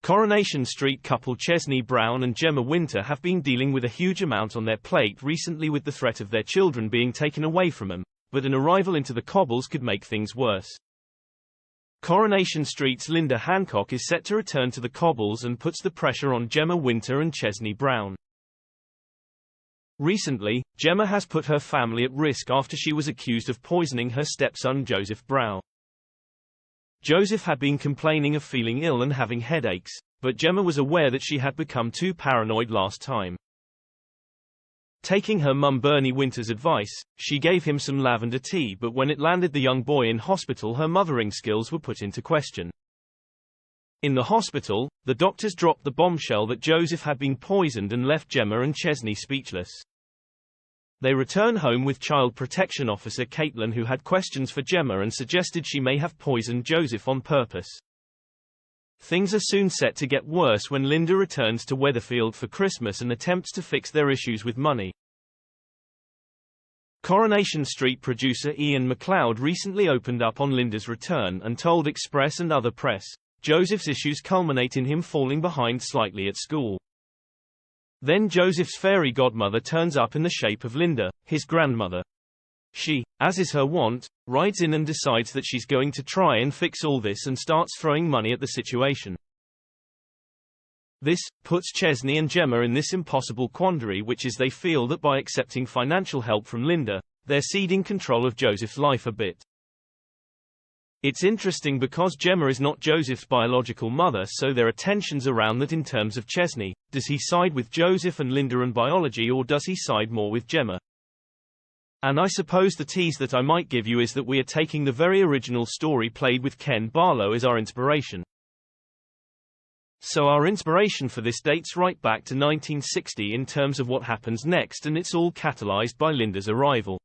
Coronation Street couple Chesney Brown and Gemma Winter have been dealing with a huge amount on their plate recently, with the threat of their children being taken away from them, but an arrival into the cobbles could make things worse. Coronation Street's Linda Hancock is set to return to the cobbles and puts the pressure on Gemma Winter and Chesney Brown. Recently, Gemma has put her family at risk after she was accused of poisoning her stepson Joseph Brown. Joseph had been complaining of feeling ill and having headaches, but Gemma was aware that she had become too paranoid last time. Taking her mum Bernie Winter's advice, she gave him some lavender tea, but when it landed the young boy in hospital, her mothering skills were put into question. In the hospital, the doctors dropped the bombshell that Joseph had been poisoned and left Gemma and Chesney speechless. They return home with Child Protection Officer Caitlin, who had questions for Gemma and suggested she may have poisoned Joseph on purpose. Things are soon set to get worse when Linda returns to Weatherfield for Christmas and attempts to fix their issues with money. Coronation Street producer Ian McLeod recently opened up on Linda's return and told Express and other press, Joseph's issues culminate in him falling behind slightly at school. Then Joseph's fairy godmother turns up in the shape of Linda, his grandmother. She, as is her wont, rides in and decides that she's going to try and fix all this and starts throwing money at the situation. This puts Chesney and Gemma in this impossible quandary, which is they feel that by accepting financial help from Linda, they're ceding control of Joseph's life a bit. It's interesting because Gemma is not Joseph's biological mother, so there are tensions around that in terms of Chesney. Does he side with Joseph and Linda and biology, or does he side more with Gemma? And I suppose the tease that I might give you is that we are taking the very original story played with Ken Barlow as our inspiration. So our inspiration for this dates right back to 1960 in terms of what happens next, and it's all catalyzed by Linda's arrival.